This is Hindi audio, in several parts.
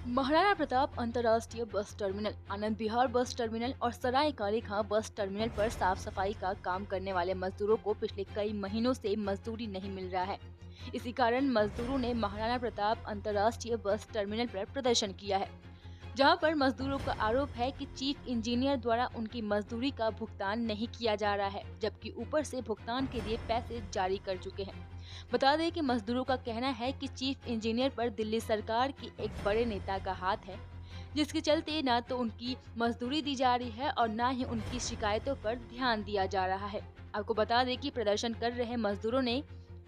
महाराणा प्रताप अंतर्राष्ट्रीय bus terminal, Anand Vihar bus terminal और सराय काले खां बस टर्मिनल पर साफ सफाई का काम करने वाले मजदूरों को पिछले कई महीनों से मजदूरी नहीं मिल रहा है। इसी कारण मजदूरों ने महाराणा प्रताप अंतर्राष्ट्रीय बस टर्मिनल पर प्रदर्शन किया है, जहां पर मजदूरों का आरोप है कि चीफ इंजीनियर द्वारा उनकी मजदूरी का भुगतान नहीं किया जा रहा है, जबकि ऊपर से भुगतान के लिए पैसे जारी कर चुके हैं। बता दें कि मजदूरों का कहना है कि चीफ इंजीनियर पर दिल्ली सरकार की एक बड़े नेता का हाथ है, जिसके चलते न तो उनकी मजदूरी दी जा रही है और न ही उनकी शिकायतों पर ध्यान दिया जा रहा है। आपको बता दें कि प्रदर्शन कर रहे मजदूरों ने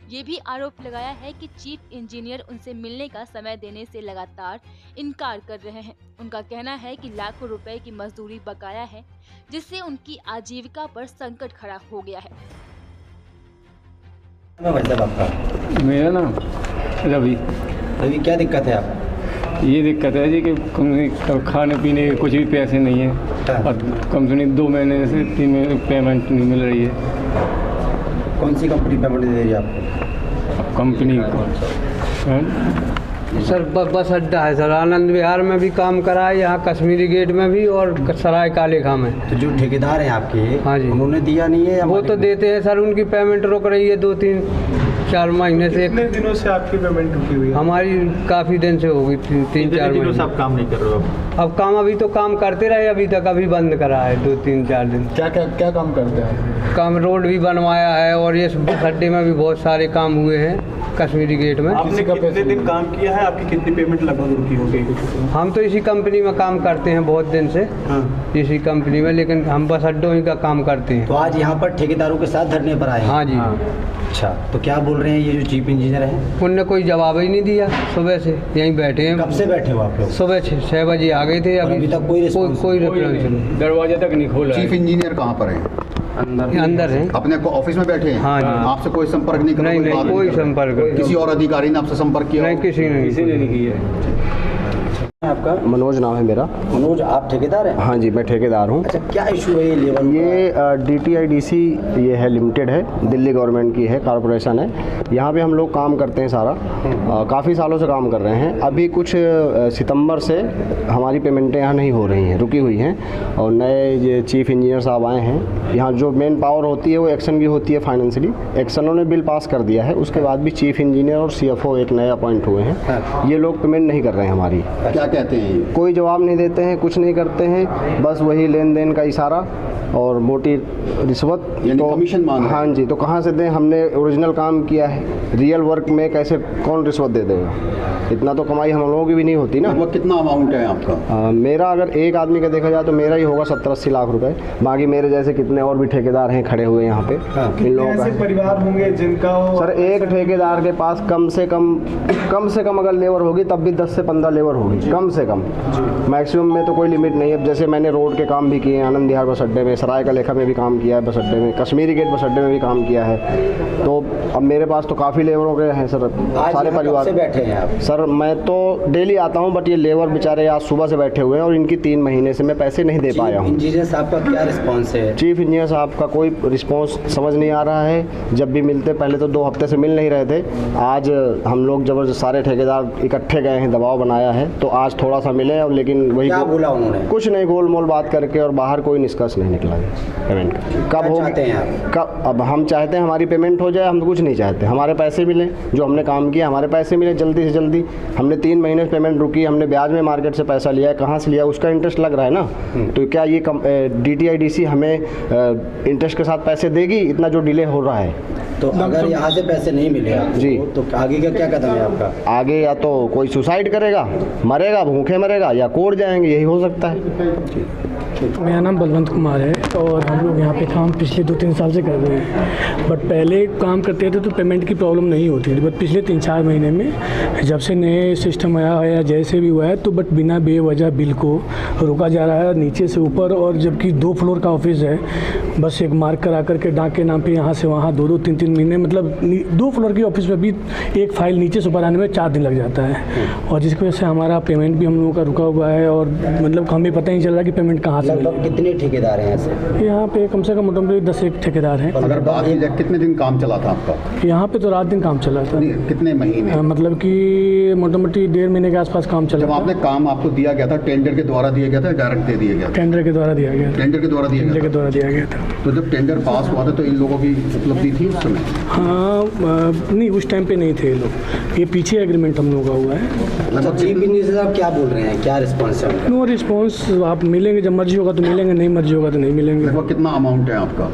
ये भी आरोप लगाया है कि चीफ इंजीनियर उनसे मिलने का समय देने से लगातार इनकार कर रहे हैं। उनका कहना है कि लाखों रुपए की मजदूरी बकाया है, जिससे उनकी आजीविका पर संकट खड़ा हो गया है। मतलब आपका? मेरा नाम रवि। अभी क्या दिक्कत है आपको? ये दिक्कत है जी कि खाने पीने के कुछ भी पैसे नहीं है और कम से कम 2 महीने से 3 महीने पेमेंट नहीं मिल रही है। कौन सी कंपनी पेमेंट दे रही है आपको? कंपनी को सर बस अड्डा है सर, आनंद विहार में भी काम करा है, यहाँ कश्मीरी गेट में भी और सराय काले खां में। तो जो ठेकेदार हैं आपके, हाँ जी, उन्होंने दिया नहीं है? वो तो देते हैं सर, उनकी पेमेंट रुक रही है 2-3-4 महीने से। कितने दिनों से आपकी पेमेंट रुकी हुई है? हमारी काफ़ी दिन से हो गई, 3-4 दिनों से महीने। आप काम नहीं कर रहे हो? अब काम अभी तो काम करते रहे, अभी तक अभी बंद करा है 2-3-4 दिन। क्या काम करते हैं? काम रोड भी बनवाया है और ये बस अड्डे में भी बहुत सारे काम हुए हैं, कश्मीरी गेट में। आपने कितने दिन काम किया है? आपकी कितनी पेमेंट लगभग रुकी होगी? हम तो इसी कंपनी में काम करते हैं बहुत दिन से। हाँ। इसी कंपनी में, लेकिन हम बस अड्डों ही का काम करते हैं। तो आज यहाँ पर ठेकेदारों के साथ धरने पर आए हैं? हाँ जी। अच्छा, तो क्या बोल रहे हैं ये जो चीफ इंजीनियर हैं? उनने कोई जवाब ही नहीं दिया, सुबह से यहीं बैठे हैं। कब से बैठे हो आप लोग? सुबह 6 बजे आ गए थे, अभी तक कोई रिस्पॉन्स नहीं। दरवाजा तक नहीं खोला। चीफ इंजीनियर कहाँ पर है? अंदर है। अपने को ऑफिस में बैठे हैं? हाँ जी। आपसे कोई संपर्क नहीं करा? नहीं, कोई संपर्क किसी और अधिकारी ने आपसे संपर्क किया? नहीं, किसी ने नहीं किया। आपका? मनोज नाम है मेरा। मनोज, आप ठेकेदार हैं? हाँ जी, मैं ठेकेदार हूँ। अच्छा, क्या इशू है ये लेबर? ये DTIDC ये है, लिमिटेड है, दिल्ली गवर्नमेंट की है, कॉरपोरेशन है। यहाँ पे हम लोग काम करते हैं सारा, काफ़ी सालों से काम कर रहे हैं। अभी कुछ सितंबर से हमारी पेमेंटें यहाँ नहीं हो रही हैं, रुकी हुई हैं। और नए ये चीफ इंजीनियर साहब आए हैं यहाँ। जो मेन पावर होती है वो एक्शन की होती है, फाइनेंशियली एक्शनों ने बिल पास कर दिया है। उसके बाद भी चीफ इंजीनियर और CFO एक नए अपॉइंट हुए हैं। ये लोग पेमेंट नहीं कर रहे हैं हमारी। क्या कहते हैं ये? कोई जवाब नहीं देते हैं, कुछ नहीं करते हैं, बस वही लेन देन का इशारा और मोटी रिश्वत। यानी तो कमीशन मांग रहे हैं? हाँ जी, तो कहाँ से दें? हमने ओरिजिनल काम किया है, रियल वर्क में कैसे कौन रिश्वत दे देगा? इतना तो कमाई हम लोगों की भी नहीं होती ना। लगभग कितना अमाउंट है आपका? मेरा अगर एक आदमी का देखा जाए तो मेरा ही होगा 70-80 लाख रुपए। बाकी मेरे जैसे कितने और भी ठेकेदार हैं खड़े हुए यहाँ पे। इन लोगों ऐसे का परिवार होंगे जिनका सर, एक ठेकेदार के पास कम से कम अगर लेबर होगी तब भी 10 से 15 लेबर होगी, कम से कम। मैक्सिमम में तो कोई लिमिट नहीं है। जैसे मैंने रोड के काम भी किए हैं, आनंद विहार बस अड्डे में, सराय का लेखा में भी काम किया है बस अड्डे में, कश्मीरी गेट बस अड्डे में भी काम किया है। तो अब मेरे पास तो काफ़ी लेबरों के हैं सर, सारे परिवार से बैठे हैं आप? सर मैं तो डेली आता हूँ, बट ये लेबर बेचारे आज सुबह से बैठे हुए हैं और इनकी 3 महीने से मैं पैसे नहीं दे पाया हूँ। इंजीनियर साहब का क्या रिस्पॉन्स है? चीफ इंजीनियर साहब का कोई रिस्पॉन्स समझ नहीं आ रहा है। जब भी मिलते, पहले तो 2 हफ्ते से मिल नहीं रहे थे। आज हम लोग जबरदस्त सारे ठेकेदार इकट्ठे गए हैं, दबाव बनाया है, तो आज थोड़ा सा मिले। और लेकिन वही क्या बोला उन्होंने? कुछ नहीं, गोल मोल बात करके, और बाहर कोई निष्कर्ष नहीं निकला पेमेंट का। कब हो चाहते हैं आप? कब? अब हम चाहते हैं हमारी पेमेंट हो जाए, हम तो कुछ नहीं चाहते। हमारे पैसे मिले, जो हमने काम किया हमारे पैसे मिले जल्दी से जल्दी। हमने 3 महीने पेमेंट रुकी, हमने ब्याज में मार्केट से पैसा लिया है, कहाँ से लिया उसका इंटरेस्ट लग रहा है ना। तो क्या ये DTIDC हमें इंटरेस्ट के साथ पैसे देगी, इतना जो डिले हो रहा है? तो अगर यहाँ से पैसे नहीं मिले आपको, जी, तो आगे का क्या कदम है आपका? आगे या तो कोई सुसाइड करेगा, मरेगा, भूखे मरेगा, या कोर्ट जाएंगे, यही हो सकता है। मेरा नाम बलवंत कुमार है और हम लोग यहाँ पे काम पिछले 2-3 साल से कर रहे हैं। बट पहले काम करते थे तो पेमेंट की प्रॉब्लम नहीं होती थी, बट पिछले 3-4 महीने में जब से नए सिस्टम आया है या जैसे भी हुआ है, तो बट बिना बेवजह बिल को रोका जा रहा है नीचे से ऊपर। और जबकि 2 फ्लोर का ऑफिस है, बस एक मार्क करा करके डाक के नाम पे यहाँ से वहाँ 2-2, 3-3 महीने, मतलब 2 फ्लोर की ऑफिस में भी एक फाइल नीचे से ऊपर आने में 4 दिन लग जाता है। और जिसकी वजह से हमारा पेमेंट भी हम लोगों का रुका हुआ है और मतलब हमें पता ही नहीं चल रहा कि पेमेंट कहाँ से लगभग मिलेगी। कितने ठेकेदार हैं ऐसे? यहाँ पे कम से कम मोटामोटी 10 एक ठेकेदार हैं। अगर बात की जाए कितने दिन काम चला था आपका? यहाँ पे तो रात दिन काम चला था। नहीं, कितने महीने? मतलब कि मोटामोटी 1.5 महीने के आसपास काम चला जब था। आपने काम आपको दिया गया था टेंडर के द्वारा दिया गया था, डायरेक्ट दे दिया गया था? टेंडर के द्वारा दिया गया था। टेंडर के द्वारा दिया टेंडर गया के था। द्वारा दिया गया था। तो जब टेंडर पास हुआ था तो इन लोगों की उपलब्धि थी उस समय? हाँ नहीं, उस टाइम पे नहीं थे ये लोग, ये पीछे एग्रीमेंट हम लोगों का हुआ है। तो चीफ इंजीनियर साहब क्या बोल रहे हैं, क्या रिस्पॉन्स है उनका? नो रिस्पॉन्स, आप मिलेंगे जब मर्जी होगा तो मिलेंगे, नहीं मर्जी होगा तो नहीं मिलेंगे। लगभग कितना अमाउंट है आपका?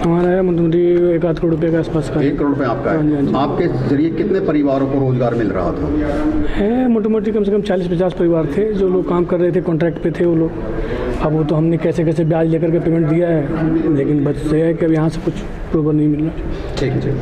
हमारा है मोटामोटी 1-8 करोड़ रुपये के आसपास का 1 करोड़ रुपए आपका हाँ जी, हाँ है। जी। आपके जरिए कितने परिवारों को रोजगार मिल रहा था? है मोटामोटी कम से कम 40-50 परिवार थे जो लोग काम कर रहे थे, कॉन्ट्रैक्ट पे थे वो लोग। अब वो तो हमने कैसे कैसे ब्याज लेकर के पेमेंट दिया है, लेकिन बस ये है कि अब यहाँ से कुछ बराबर नहीं मिल रहा। ठीक है।